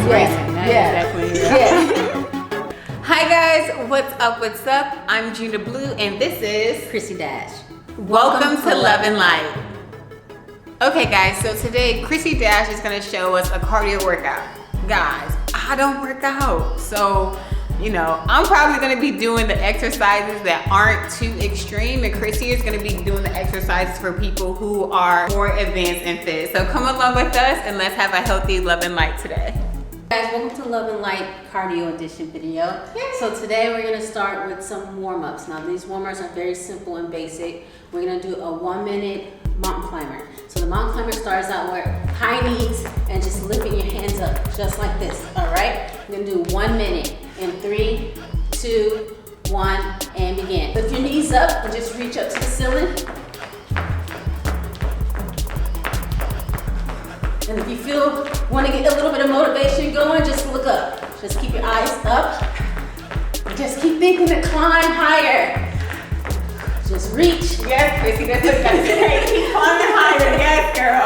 racing. That is definitely yeah. Hi guys, what's up? What's up? I'm Gina Blue, and this is Chrissy Dash. Welcome to Love and Light. Okay, guys. So today, Chrissy Dash is gonna show us a cardio workout. Guys, I don't work out, so I'm probably gonna be doing the exercises that aren't too extreme, and Chrissy is gonna be doing the exercises for people who are more advanced and fit. So come along with us and let's have a healthy Love and Light today. Guys, welcome to Love and Light Cardio Edition video. So today we're gonna start with some warm-ups. Now these warm-ups are very simple and basic. We're gonna do a 1-minute mountain climber. So the mountain climber starts out with high knees and just lifting your hands up, just like this, all right? We're gonna do 1 minute in 3, 2, 1, and begin. Lift your knees up and just reach up to the ceiling. And if you want to get a little bit of motivation going, just look up. Just keep your eyes up. Just keep thinking to climb higher. Just reach. Yes, Chrissy, that's what I say. Keep climbing higher. Yes, girl.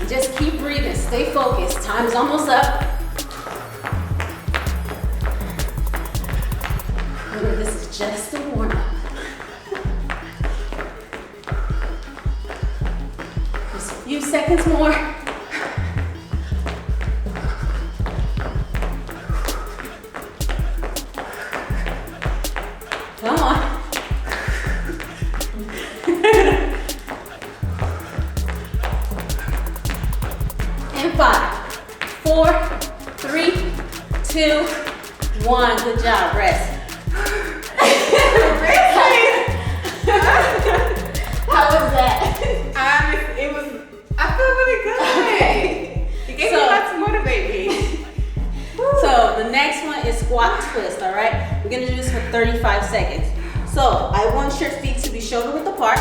Just keep breathing. Stay focused. Time is almost up. Remember, this is just a warm-up. Just a few seconds more. Come on. And 5, 4, 3, 2, 1. Good job. Rest. How was that? I feel really good. Okay. It gave me a lot to motivate me. So the next one is squat twist, all right? We're gonna do this for 35 seconds. So I want your feet to be shoulder width apart.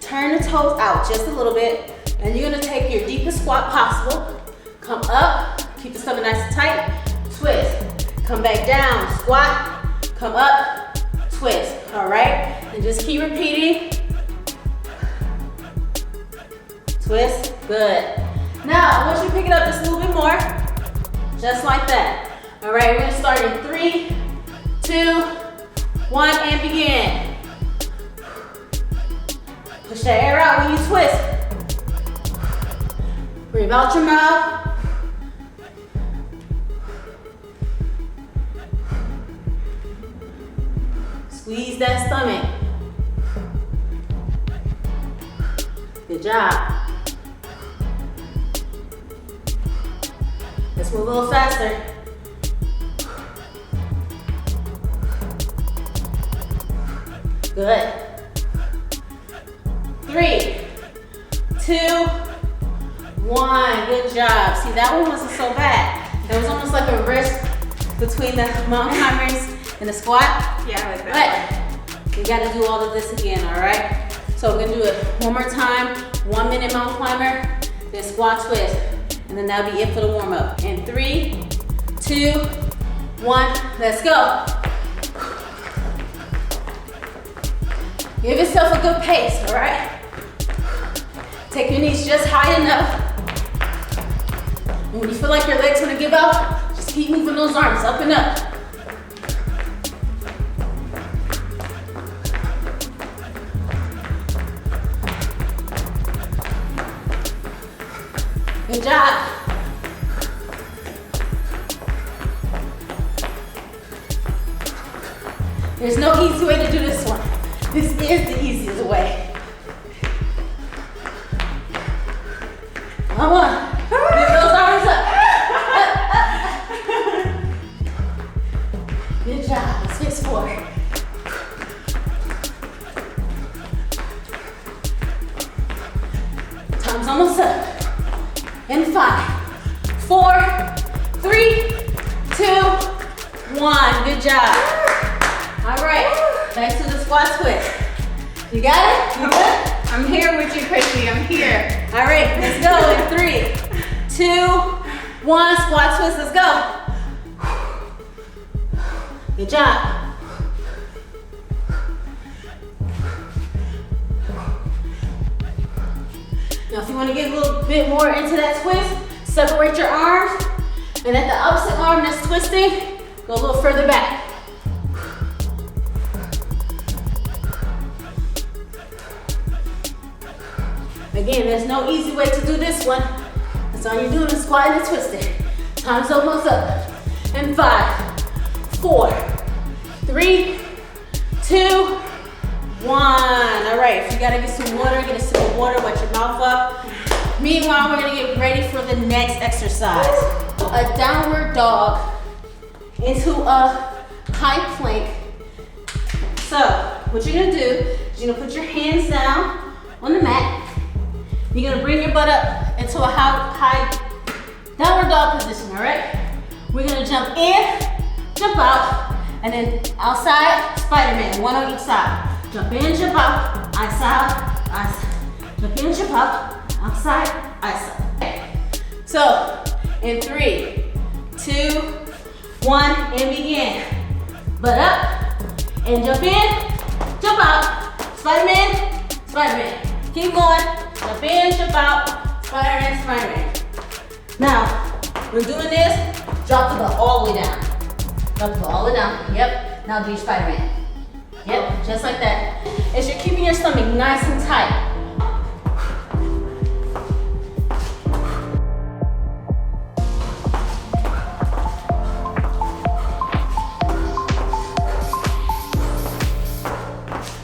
Turn the toes out just a little bit. And you're gonna take your deepest squat possible. Come up, keep the stomach nice and tight, twist. Come back down, squat, come up, twist, all right? And just keep repeating. Twist, good. Now, I want you to pick it up just a little bit more. Just like that. All right, we're gonna start in 3, 2, 1, and begin. Push that air out when you twist. Breathe out your mouth. Squeeze that stomach. Good job. Let's move a little faster. Good. 3, 2, 1. Good job. See, that one wasn't so bad. That was almost like a rest between the mountain climbers and the squat. Yeah, I like that. But we gotta do all of this again, all right? So we're gonna do it one more time. 1 minute mountain climber, then squat twist. And then that'll be it for the warm up. In 3, 2, 1, let's go. Give yourself a good pace, all right? Take your knees just high enough. And when you feel like your legs gonna give out, just keep moving those arms up and up. Good job. There's no easy way to do this one. This is the easiest way. Come on. Lift those arms up. Good job. Let's fix 4. Time's almost up. And 5, 4, 3, 2, 1. Good job. All right, back to the squat twist. You got it? You good? I'm here with you, Chrissy. I'm here. All right, let's go in 3, 2, 1. Squat twist. Let's go. Good job. Now, if you want to get a little bit more into that twist, Separate your arms, and at the opposite arm that's twisting, go a little further back. Again, there's no easy way to do this one. That's all you're doing is squatting and twisting. Time's almost up. And 5, 4, 3, 2, 1. All right, if you gotta get some water, get a sip of water, wet your mouth up. Meanwhile, we're gonna get ready for the next exercise. A downward dog into a high plank. So, what you're gonna do is you're gonna put your hands down on the mat. You're gonna bring your butt up into a high downward dog position, all right? We're gonna jump in, jump out, and then outside, Spider-Man, one on each side. Jump in, jump out, outside, outside. Jump in, jump out, outside, outside. Okay. So, in 3, 2, 1, and begin. Butt up, and jump in, jump out. Spider-Man, Spider-Man. Keep going. Jump in, jump out. Spider-Man, Spider-Man. Now, we're doing this. Drop the butt all the way down. Drop the butt all the way down. Yep. Now do your Spider-Man. Yep, just like that. As you're keeping your stomach nice and tight.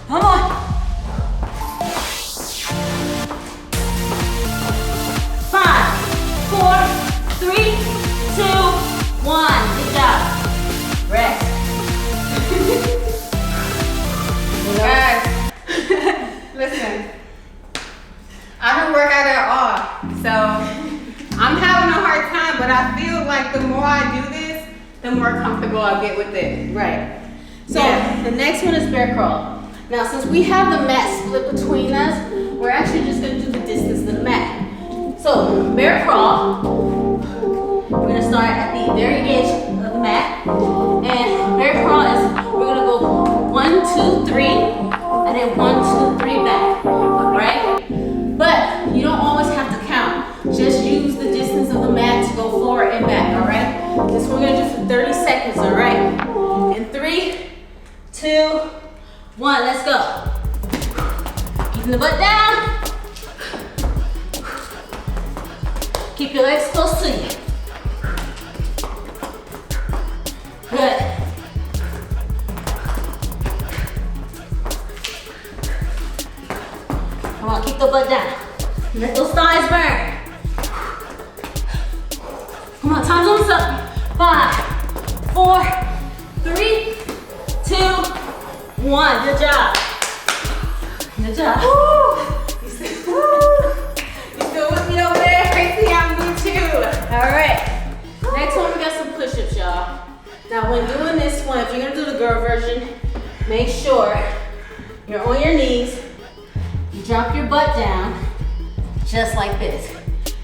Come on. 5, 4, 3, 2, 1. Good job. Rest. Guys, listen, I don't work out at all, so I'm having a hard time, but I feel like the more I do this, the more comfortable I get with it. Right. So Yeah. the next one is bear crawl. Now, since we have the mat split between us, we're actually just gonna do the distance to the mat. So bear crawl, we're gonna start at the very edge of the mat. And bear crawl is, we're gonna go 1, 2, 3, and then 1, 2, 3 back, right? But you don't always have to count. Just use the distance of the mat to go forward and back, all right? This we're gonna do for 30 seconds, all right? In 3, 2, 1, let's go. Keeping the butt down. Keep your legs close to you. Good. Come on, keep the butt down. Let those thighs burn. Come on, time's almost up. 5, 4, 3, 2, 1. Good job. Good job. You still with me over there? Crazy, I'm with you. All right. Next one, we got some push-ups, y'all. Now, when doing this one, if you're gonna do the girl version, make sure you're on your knees. You drop your butt down, just like this.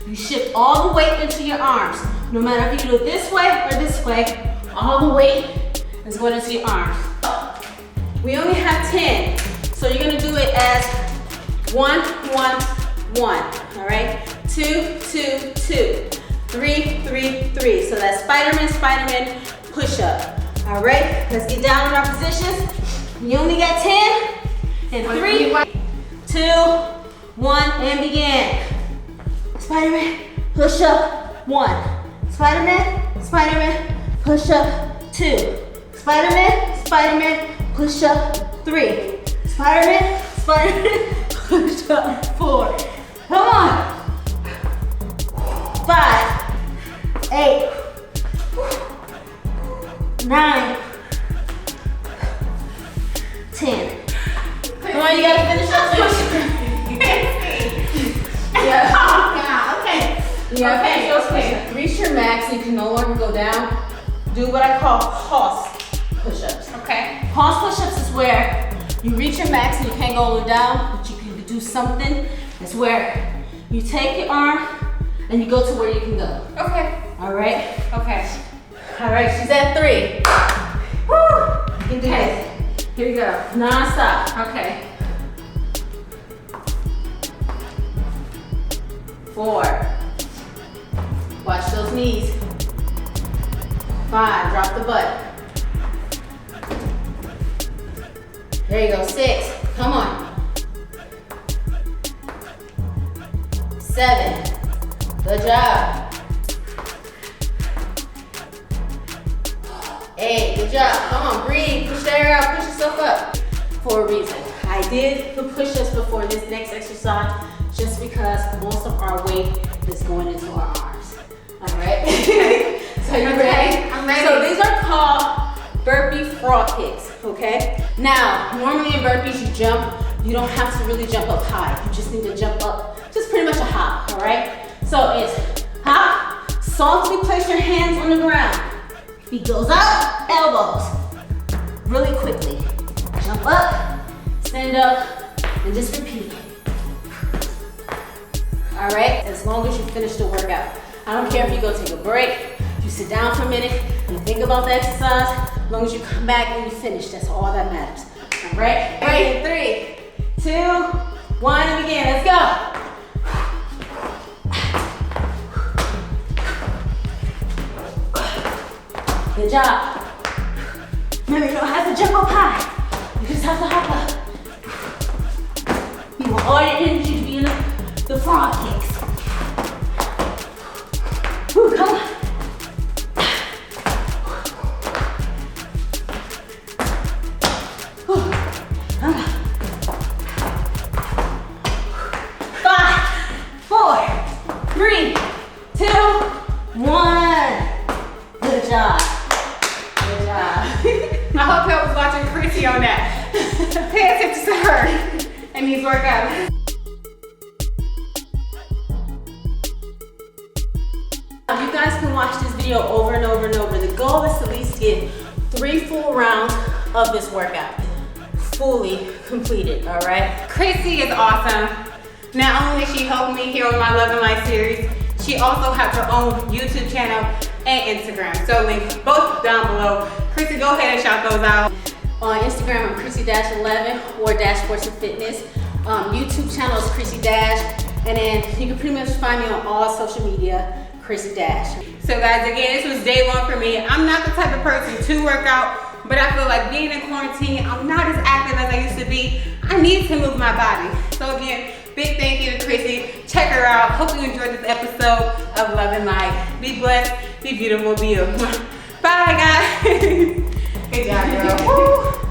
You shift all the weight into your arms. No matter if you do it this way or this way, all the weight is going into your arms. We only have 10, so you're gonna do it as 1, 1, 1. All right? 2, 2, 2. 3, 3, 3. So that's Spider-Man, Spider-Man, push up. All right? Let's get down in our positions. You only got 10. And 3, 2, 1, and begin. Spider-Man, push up, 1. Spider-Man, Spider-Man, push up, 2. Spider-Man, Spider-Man, push up, 3. Spider-Man, Spider-Man, push up, 4. Come on. 5, 8, 9, 10. Come on, you gotta finish up. Yeah. Yeah, okay. Yeah, Okay, okay. Reach your max so you can no longer go down. Do what I call pause push-ups. Okay. Pause push-ups is where you reach your max and you can't go all the way down, but you can do something. It's where you take your arm and you go to where you can go. Okay. All right? Okay. All right, she's at 3. Woo! You can do Okay. this. Here we go. Non-stop. Okay. 4, those knees. 5, drop the butt. There you go, 6, come on. 7, good job. 8, good job. Come on, breathe, push the air out, push yourself up. For a reason. I did the push-ups before this next exercise just because most of our weight is going into our arms. All right? So you ready? I'm ready. So these are called burpee frog kicks, okay? Now, normally in burpees you jump, you don't have to really jump up high. You just need to jump up, just pretty much a hop, all right? So it's hop, softly place your hands on the ground. Feet goes up, elbows. Really quickly. Jump up, stand up, and just repeat. All right, as long as you finish the workout. I don't care if you go take a break, you sit down for a minute, you think about the exercise, as long as you come back and you finish, that's all that matters. All right, ready, 3, 2, 1, and begin, let's go. Good job. Remember, you don't have to jump up high. You just have to hop up. You want all your energy to be in the frog kicks. Woo, come on. Woo, come on. 5, 4, 3, 2, 1. Good job. Good job. I hope y'all was watching Chrissy on that. Pay attention to her and these workouts. You guys can watch this video over and over and over. The goal is to at least get 3 full rounds of this workout. Fully completed, all right? Chrissy is awesome. Not only she helped me here on my Love and Life series, she also has her own YouTube channel and Instagram. So link both down below. Chrissy, go ahead and shout those out. On Instagram, I'm Chrissy-11 or Dash Sports and Fitness. YouTube channel is Chrissy Dash. And then you can pretty much find me on all social media, Chrissy Dash. So guys, again, this was day 1 for me. I'm not the type of person to work out, but I feel like being in quarantine, I'm not as active as I used to be. I need to move my body. So again, big thank you to Chrissy. Check her out. Hope you enjoyed this episode of Love and Life. Be blessed, be beautiful, be you. Bye guys. Good job, girl. Woo.